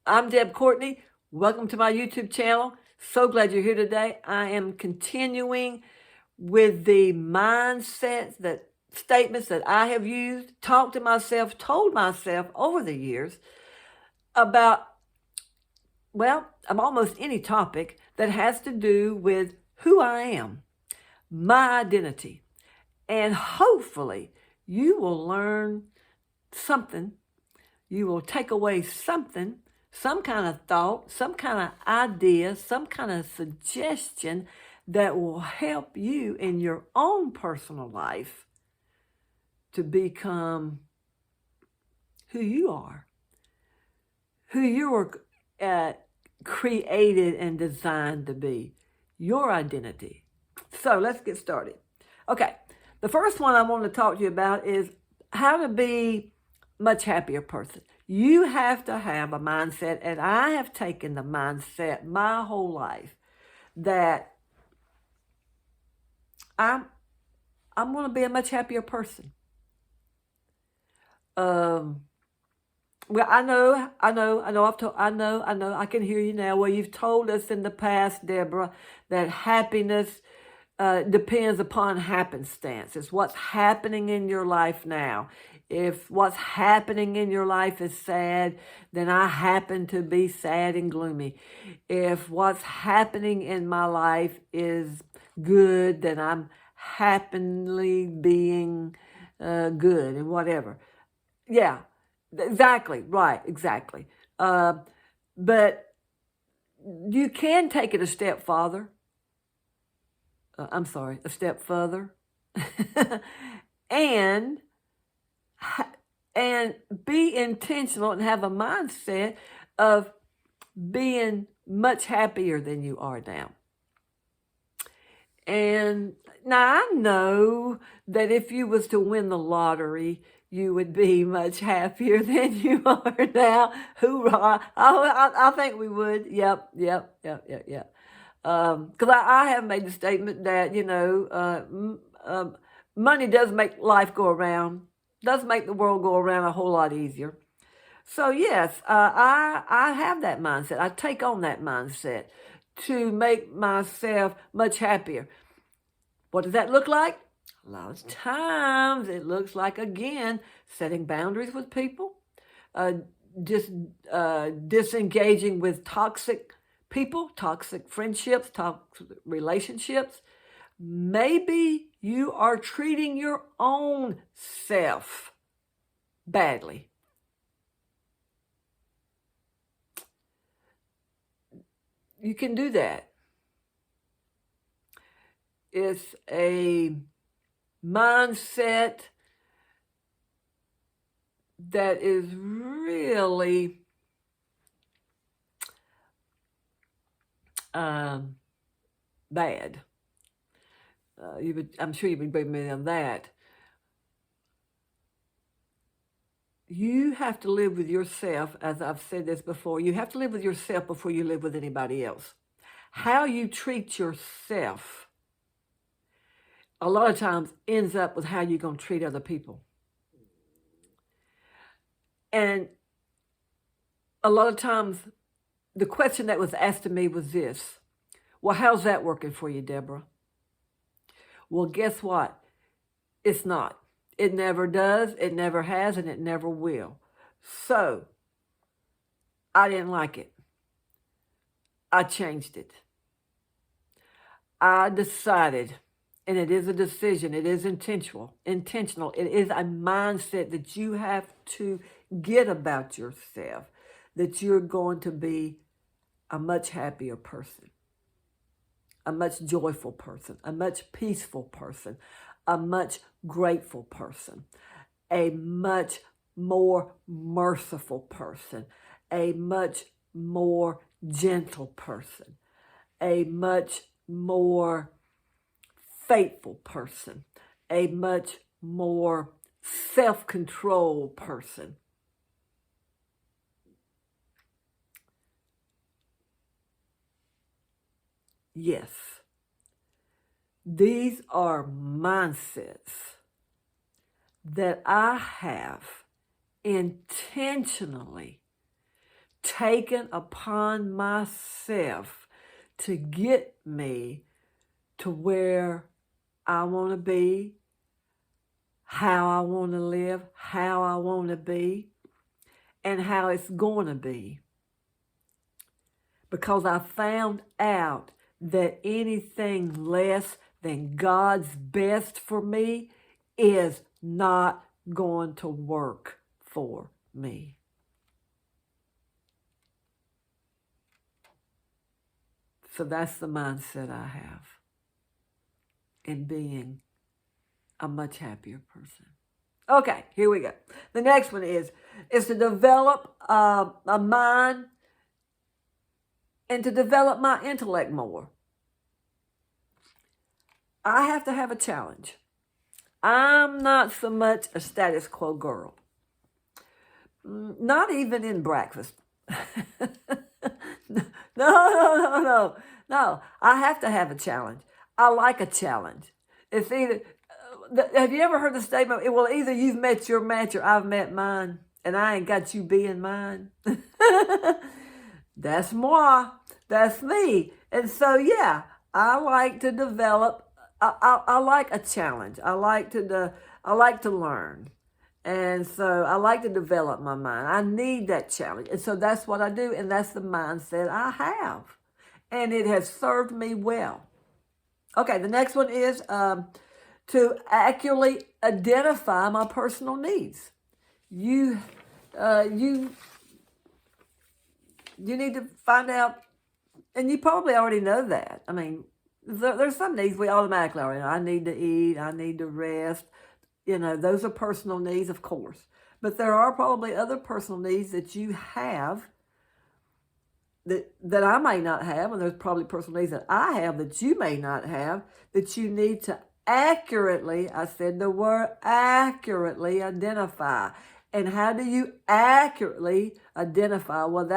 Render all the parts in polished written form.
I'm Deb Courtney. Welcome to my YouTube channel. So glad you're here today. I am continuing with the mindsets, that statements that I have used, talked to myself, told myself over the years about, almost any topic that has to do with who I am, my identity. And hopefully you will learn something. You will take away something, some kind of thought, some kind of idea, some kind of suggestion that will help you in your own personal life to become who you are, who you were created and designed to be, your identity. So let's get started. Okay, the first one I want to talk to you about is how to be much happier person. You have to have a mindset, and I have taken the mindset my whole life that I'm going to be a much happier person. I know. I can hear you now. Well, you've told us in the past, Deborah, that happiness depends upon happenstance. It's what's happening in your life now. If what's happening in your life is sad, then I happen to be sad and gloomy. If what's happening in my life is good, then I'm happily being good and whatever. Yeah, exactly. Right, exactly. But you can take it a step further. A step further. and be intentional and have a mindset of being much happier than you are now. And now I know that if you was to win the lottery, you would be much happier than you are now. Hoorah. I think we would. Yep. Because I have made the statement that, money does make life go around, does make the world go around a whole lot easier. So yes, I have that mindset. I take on that mindset to make myself much happier. What does that look like? A lot of times it looks like, again, setting boundaries with people, disengaging with toxic people, toxic friendships, toxic relationships. Maybe you are treating your own self badly. You can do that. It's a mindset that is really bad. I'm sure you would agree with me on that. You have to live with yourself, as I've said this before. You have to live with yourself before you live with anybody else. How you treat yourself a lot of times ends up with how you're going to treat other people. And a lot of times the question that was asked to me was this: well, how's that working for you, Deborah? Well, guess what? It's not. It never does, it never has, and it never will. So, I didn't like it. I changed it. I decided, and it is a decision, it is intentional. It is a mindset that you have to get about yourself, that you're going to be a much happier person, a much joyful person, a much peaceful person, a much grateful person, a much more merciful person, a much more gentle person, a much more faithful person, a much more self-controlled person. Yes. These are mindsets that I have intentionally taken upon myself to get me to where I want to be, how I want to live, how I want to be, and how it's going to be. Because I found out that anything less than God's best for me is not going to work for me. So that's the mindset I have in being a much happier person. Okay, here we go. The next one is to develop a mind and to develop my intellect more. I have to have a challenge. I'm not so much a status quo girl. Not even in breakfast. No. I have to have a challenge. I like a challenge. It's either, have you ever heard the statement, well, either you've met your match or I've met mine, and I ain't got you being mine? That's moi. That's me. And so, yeah, I like to develop. I like a challenge. I like to learn. And so I like to develop my mind. I need that challenge. And so that's what I do. And that's the mindset I have. And it has served me well. Okay, the next one is to accurately identify my personal needs. You need to find out, and you probably already know that. I mean, there's some needs we automatically already know. I need to eat. I need to rest. Those are personal needs, of course. But there are probably other personal needs that you have that I may not have, and there's probably personal needs that I have that you may not have, that you need to accurately, I said the word accurately, identify. And how do you accurately identify? Well,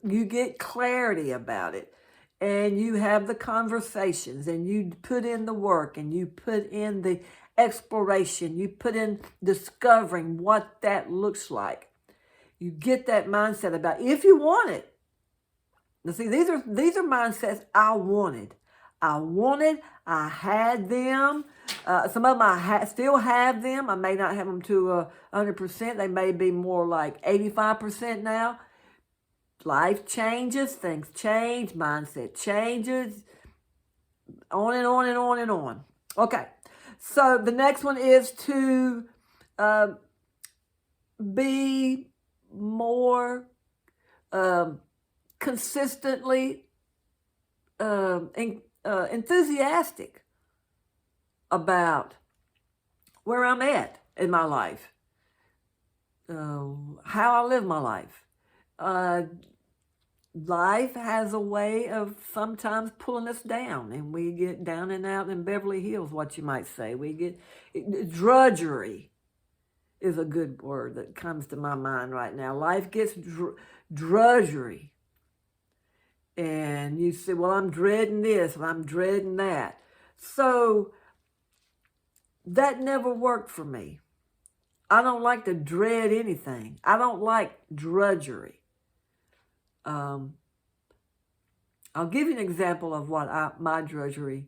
you get clarity about it. And you have the conversations, and you put in the work, and you put in the exploration, you put in discovering what that looks like. You get that mindset about if you want it. Now, see, these are mindsets I wanted. I had them. Some of them I still have them. I may not have them to 100%. They may be more like 85% now. Life changes, things change, mindset changes, on and on and on and on. Okay, so the next one is to be more consistently enthusiastic about where I'm at in my life, how I live my life. Life has a way of sometimes pulling us down, and we get down and out in Beverly Hills, what you might say. We get drudgery is a good word that comes to my mind right now. Life gets drudgery. And you say, well, I'm dreading this, and I'm dreading that. So that never worked for me. I don't like to dread anything. I don't like drudgery. I'll give you an example of what my drudgery,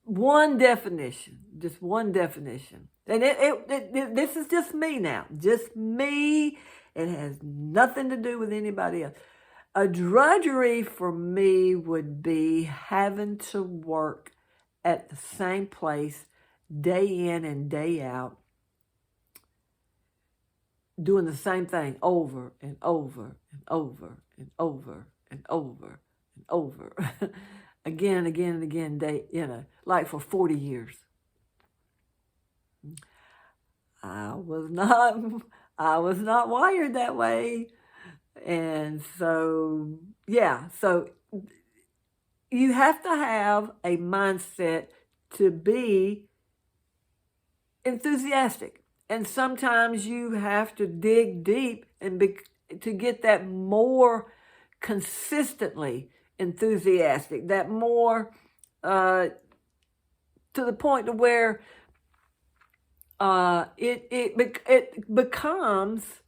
one definition, just one definition. And this is just me now, just me. It has nothing to do with anybody else. A drudgery for me would be having to work at the same place day in and day out, doing the same thing over and over and over and over and over and over again and again and again, like for 40 years. I was not wired that way. And so, yeah, so you have to have a mindset to be enthusiastic. And sometimes you have to dig deep to get that more consistently enthusiastic, that more to the point to where it becomes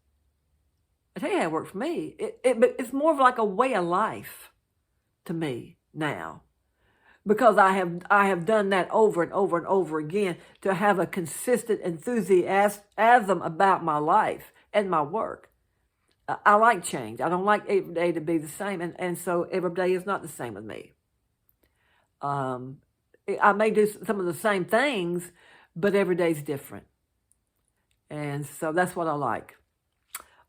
I tell you how it worked for me. But it's more of like a way of life to me now, because I have done that over and over and over again, to have a consistent enthusiasm about my life and my work. I like change. I don't like every day to be the same, and so every day is not the same with me. Um, I may do some of the same things, but every day's different, and so that's what I like.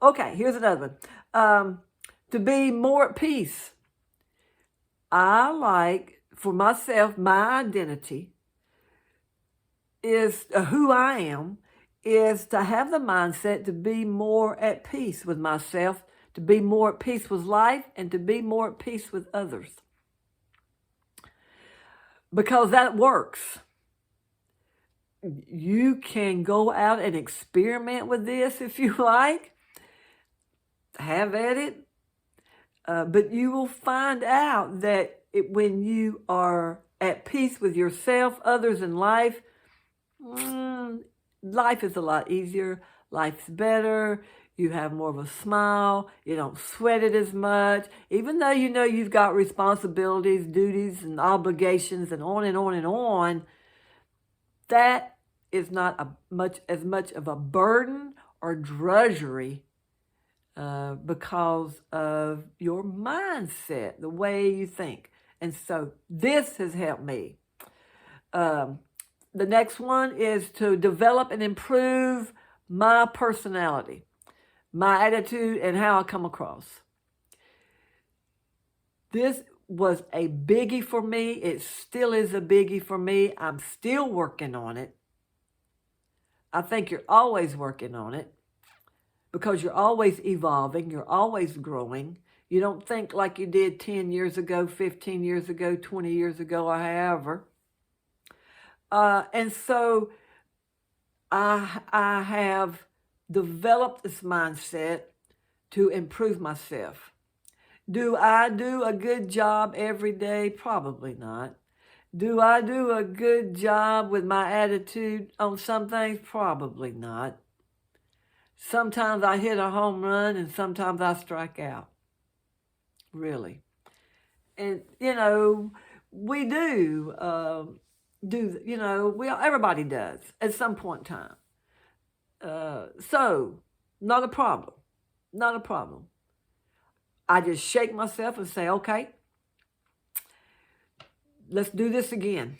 Okay, here's another one. To be more at peace. I like, for myself, my identity is who I am, is to have the mindset to be more at peace with myself, to be more at peace with life, and to be more at peace with others. Because that works. You can go out and experiment with this if you like. Have at it. But you will find out that when you are at peace with yourself, others, and life, life is a lot easier. Life's better. You have more of a smile. You don't sweat it as much. Even though you know you've got responsibilities, duties, and obligations, and on and on and on, that is not as much of a burden or drudgery, because of your mindset, the way you think. And so this has helped me. The next one is to develop and improve my personality, my attitude, and how I come across. This was a biggie for me. It still is a biggie for me. I'm still working on it. I think you're always working on it, because you're always evolving, you're always growing. You don't think like you did 10 years ago, 15 years ago, 20 years ago, or however. And so I have developed this mindset to improve myself. Do I do a good job every day? Probably not. Do I do a good job with my attitude on some things? Probably not. Sometimes I hit a home run and sometimes I strike out. Really. And, we everybody does at some point in time. So, not a problem. Not a problem. I just shake myself and say, okay, let's do this again.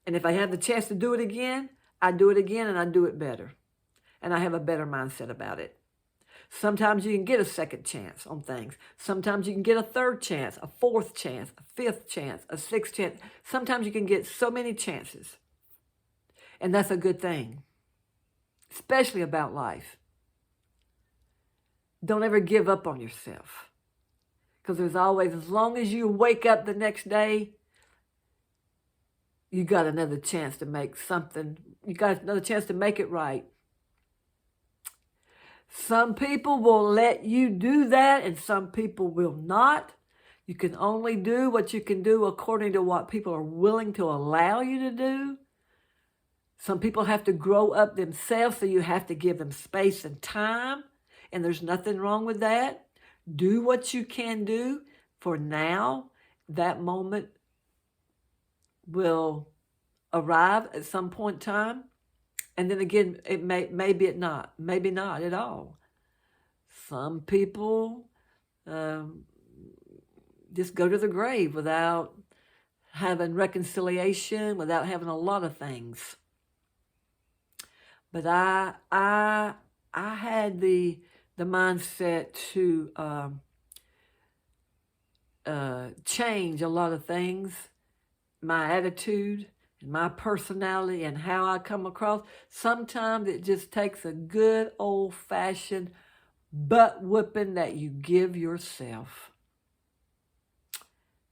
And if I have the chance to do it again, I do it again and I do it better. And I have a better mindset about it. Sometimes you can get a second chance on things. Sometimes you can get a third chance, a fourth chance, a fifth chance, a sixth chance. Sometimes you can get so many chances. And that's a good thing, especially about life. Don't ever give up on yourself. Because there's always, as long as you wake up the next day, you got another chance to make something. You got another chance to make it right. Some people will let you do that and some people will not. You can only do what you can do according to what people are willing to allow you to do. Some people have to grow up themselves, so you have to give them space and time. And there's nothing wrong with that. Do what you can do for now. That moment will arrive at some point in time. And then again, maybe not at all. Some people just go to the grave without having reconciliation, without having a lot of things. But I had the mindset to change a lot of things, my attitude, and my personality, and how I come across. Sometimes it just takes a good old-fashioned butt whooping that you give yourself.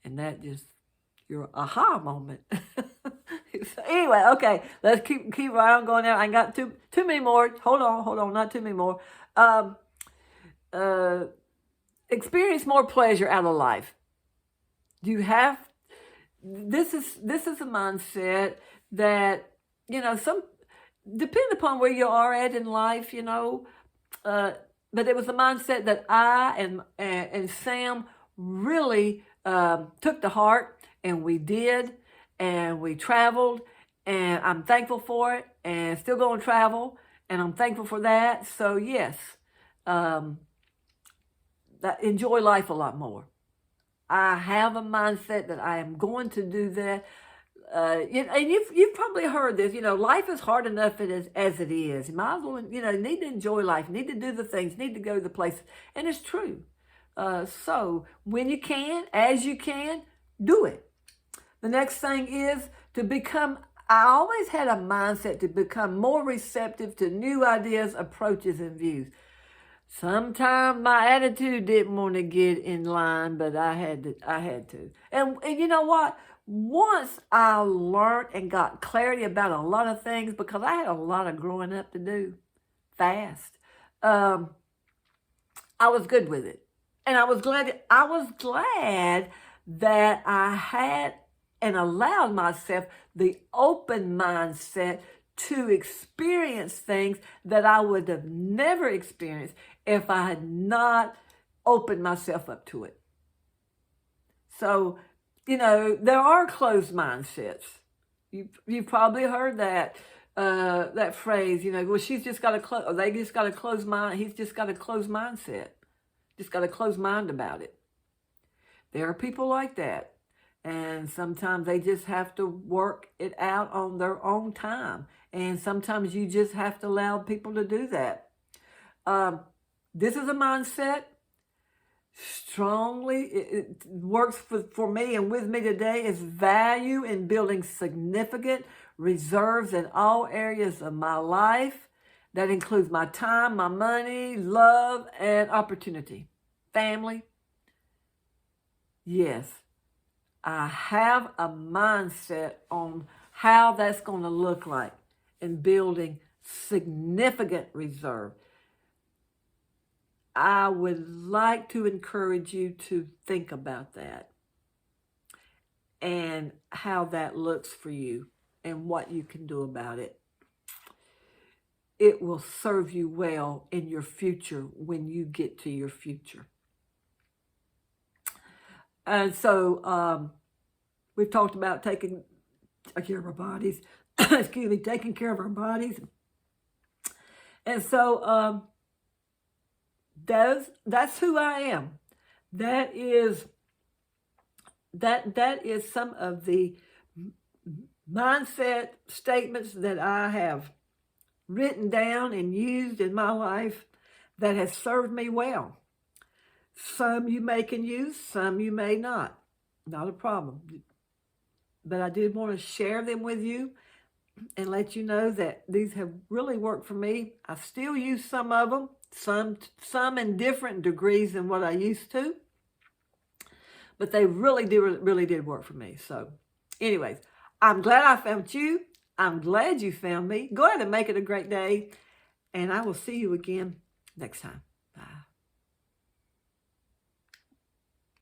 And that just, your aha moment. Anyway, okay, let's keep right on going now. I got too many more. Hold on, not too many more. Experience more pleasure out of life. This is a mindset that, some, depending upon where you are at in life, but it was a mindset that I and Sam really took to heart, and we did, and we traveled, and I'm thankful for it, and still going to travel, and I'm thankful for that. So yes, um, enjoy life a lot more. I have a mindset that I am going to do that. And you've probably heard this. Life is hard enough as it is. You might as well, need to enjoy life, need to do the things, need to go to the places, and it's true. So when you can, as you can, do it. The next thing is to become. I always had a mindset to become more receptive to new ideas, approaches, and views. Sometimes my attitude didn't want to get in line, but I had to. And you know what? Once I learned and got clarity about a lot of things, because I had a lot of growing up to do fast, I was good with it. And I was glad that I had and allowed myself the open mindset to experience things that I would have never experienced if I had not opened myself up to it. So, there are closed mindsets. You've probably heard that phrase, well, she's just got a close, they just got a closed mind, he's just got a closed mindset, just got a closed mind about it. There are people like that. And sometimes they just have to work it out on their own time. And sometimes you just have to allow people to do that. This is a mindset. Strongly, it works for me and with me today, is value in building significant reserves in all areas of my life. That includes my time, my money, love, and opportunity. Family. Yes. I have a mindset on how that's going to look like in building significant reserve. I would like to encourage you to think about that and how that looks for you and what you can do about it. It will serve you well in your future when you get to your future. And so we've talked about taking care of our bodies, taking care of our bodies. And so that's who I am. That is some of the mindset statements that I have written down and used in my life that has served me well. Some you may can use, some you may not. Not a problem. But I did want to share them with you and let you know that these have really worked for me. I still use some of them, some in different degrees than what I used to. But they really did work for me. So anyways, I'm glad I found you. I'm glad you found me. Go ahead and make it a great day. And I will see you again next time.